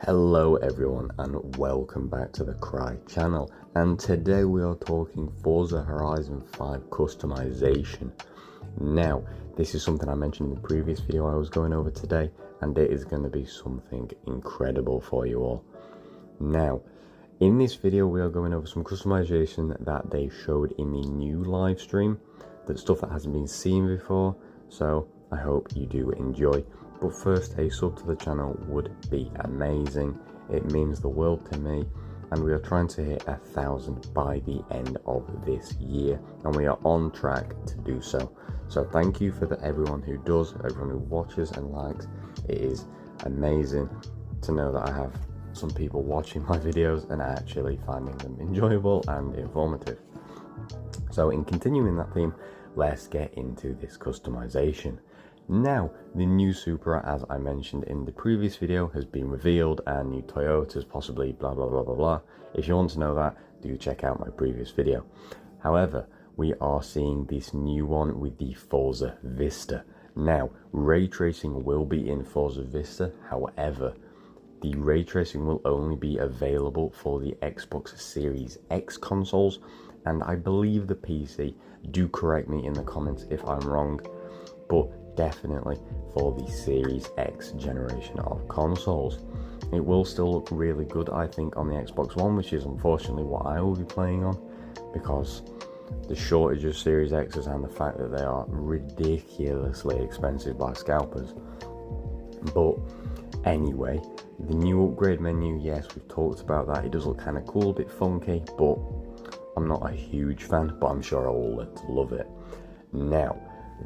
Hello everyone and welcome back to the Cry channel, and today we are talking Forza Horizon 5 customization. Now this is something I mentioned in the previous video I was going over today, and it is going to be something incredible for you all. Now in this video we are going over some customization that they showed in the new live stream, that stuff that hasn't been seen before, so I hope you do enjoy. But first, a sub to the channel would be amazing. It means the world to me, and we are trying to hit 1,000 by the end of this year, and we are on track to do so. So thank you for everyone who does, everyone who watches and likes. It is amazing to know that I have some people watching my videos and actually finding them enjoyable and informative. So in continuing that theme, let's get into this customization. Now, the new Supra, as I mentioned in the previous video, has been revealed, and new Toyotas, possibly blah blah blah blah blah. If you want to know that, do check out my previous video. However, we are seeing this new one with the Forza Vista. Now, ray tracing will be in Forza Vista, however, the ray tracing will only be available for the Xbox Series X consoles, and I believe the PC. Do correct me in the comments if I'm wrong, but definitely for the Series X generation of consoles. It will still look really good, I think, on the Xbox One, which is unfortunately what I will be playing on, because the shortage of Series X's and the fact that they are ridiculously expensive by scalpers. But anyway, the new upgrade menu, yes, we've talked about that. It does look kind of cool, a bit funky, but I'm not a huge fan, but I'm sure I will love it. Now,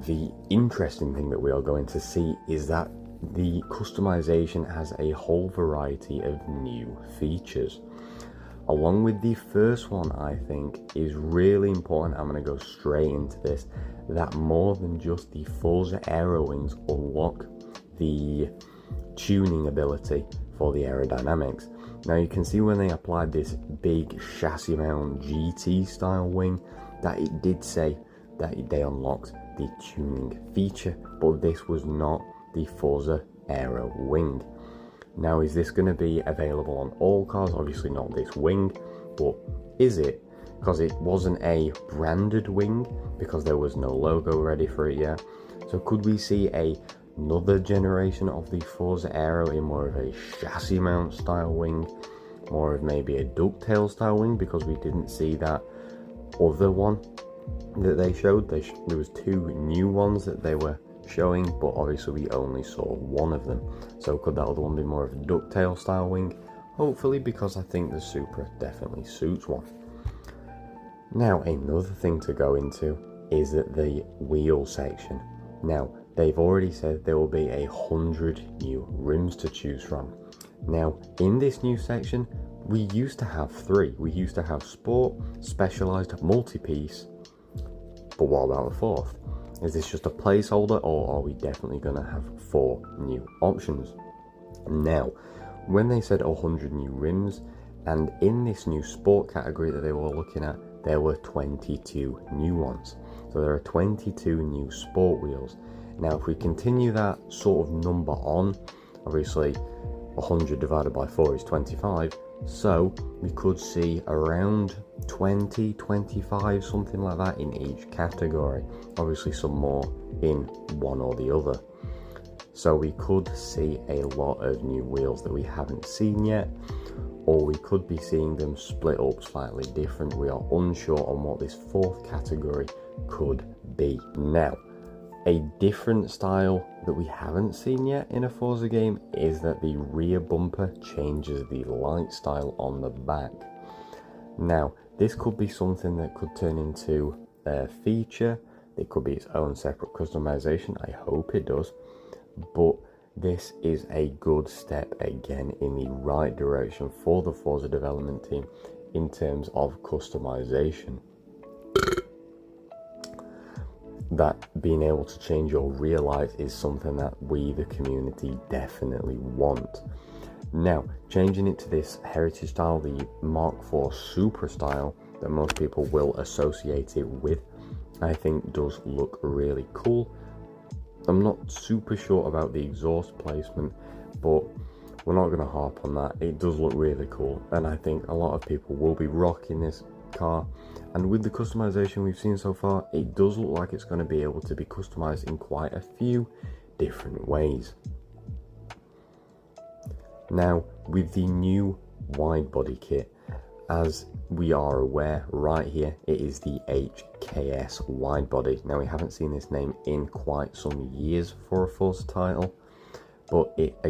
the interesting thing that we are going to see is that the customization has a whole variety of new features. Along with the first one, I think is really important. I'm going to go straight into this, that more than just the Forza AERO wings unlock the tuning ability for the aerodynamics. Now you can see when they applied this big chassis mount GT style wing that it did say that they unlocked the tuning feature, but this was not the Forza AERO wing. Now, is this going to be available on all cars? Obviously not this wing, but is it? Because it wasn't a branded wing, because there was no logo ready for it yet. So could we see another generation of the Forza AERO in more of a chassis mount style wing, more of maybe a ducktail style wing, because we didn't see that other one that they showed. There was two new ones that they were showing, but obviously we only saw one of them. So could that other one be more of a ducktail style wing? Hopefully, because I think the Supra definitely suits one. Now, another thing to go into is that the wheel section. Now, they've already said there will be 100 new rims to choose from. Now, in this new section, we used to have 3. We used to have Sport, Specialized, Multi-Piece, but what about the 4th? Is this just a placeholder, or are we definitely going to have 4 new options? Now, when they said 100 new rims, and in this new Sport category that they were looking at, there were 22 new ones. So there are 22 new Sport wheels. Now, if we continue that sort of number on, obviously 100 divided by 4 is 25, so we could see around 20, 25, something like that in each category. Obviously some more in one or the other. So we could see a lot of new wheels that we haven't seen yet, or we could be seeing them split up slightly different. We are unsure on what this 4th category could be. Now, a different style that we haven't seen yet in a Forza game is that the rear bumper changes the light style on the back. Now, this could be something that could turn into a feature. It could be its own separate customization. I hope it does. But this is a good step again in the right direction for the Forza development team in terms of customization. That being able to change your rear lights is something that we, the community, definitely want. Now, changing it to this heritage style, the Mark IV Supra style that most people will associate it with, I think does look really cool. I'm not super sure about the exhaust placement, but we're not going to harp on that. It does look really cool, and I think a lot of people will be rocking this car. And with the customization we've seen so far, it does look like it's going to be able to be customized in quite a few different ways. Now, with the new wide body kit, as we are aware right here, it is the HKS wide body. Now, we haven't seen this name in quite some years for a Forza title, but it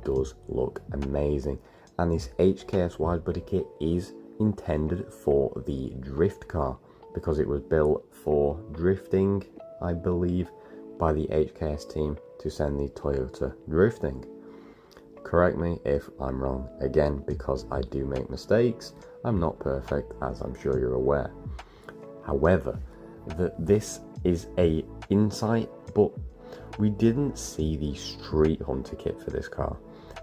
does look amazing. And this HKS wide body kit is intended for the drift car, because it was built for drifting, I believe, by the HKS team to send the Toyota drifting. Correct me if I'm wrong, again, because I do make mistakes. I'm not perfect, as I'm sure you're aware. However, this is a insight, but we didn't see the Street Hunter kit for this car.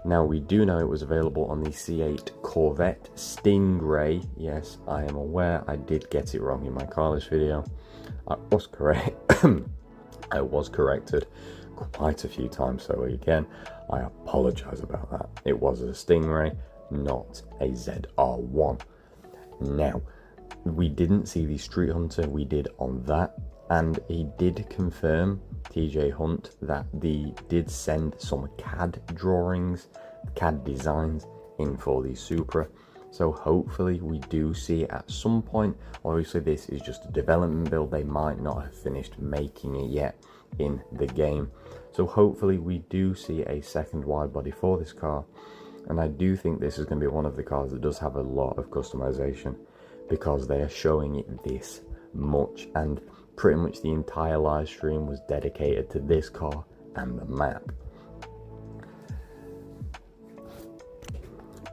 Now, we do know it was available on the C8 Corvette Stingray. Yes, I am aware I did get it wrong in my carless video. I was correct. I was corrected quite a few times, so again, I apologize about that. It was a Stingray, not a ZR1. Now, we didn't see the Street Hunter, we did on that, and he did confirm, TJ Hunt, that they did send some CAD drawings, CAD designs in for the Supra. So hopefully we do see it at some point. Obviously this is just a development build, they might not have finished making it yet in the game. So hopefully we do see a second wide body for this car, and I do think this is going to be one of the cars that does have a lot of customization, because they are showing it this much, and pretty much the entire live stream was dedicated to this car and the map.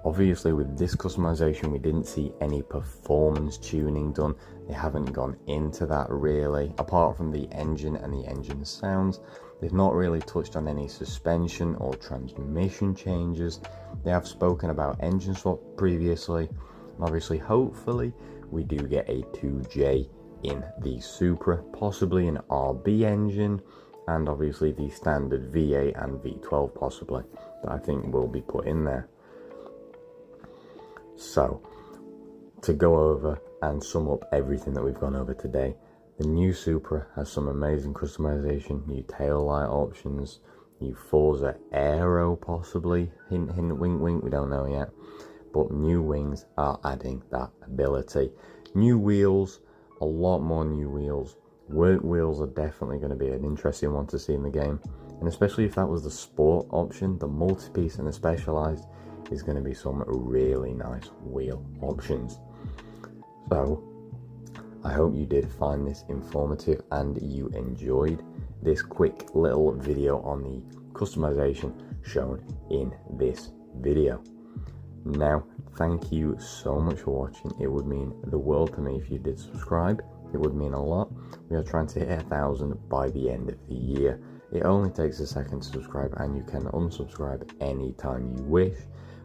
Obviously with this customization we didn't see any performance tuning done. They haven't gone into that really, apart from the engine and the engine sounds. They've not really touched on any suspension or transmission changes. They have spoken about engine swap previously, and obviously hopefully we do get a 2J in the Supra, possibly an RB engine, and obviously the standard V8 and V12 possibly, that I think will be put in there. So, to go over and sum up everything that we've gone over today, the new Supra has some amazing customization, new tail light options, new Forza AERO possibly, hint hint wink wink, we don't know yet, but new wings are adding that ability. New wheels, a lot more new wheels. Work wheels are definitely going to be an interesting one to see in the game, and especially if that was the sport option, the multi-piece and the specialized is going to be some really nice wheel options. So I hope you did find this informative and you enjoyed this quick little video on the customization shown in this video. Now, thank you so much for watching. It would mean the world to me if you did subscribe. It would mean a lot. We are trying to hit 1,000 by the end of the year. It only takes a second to subscribe, and you can unsubscribe anytime you wish,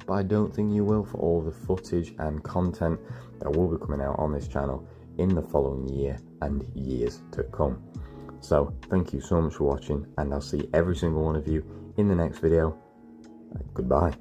but I don't think you will, for all the footage and content that will be coming out on this channel in the following year and years to come. So thank you so much for watching, and I'll see every single one of you in the next video. Goodbye.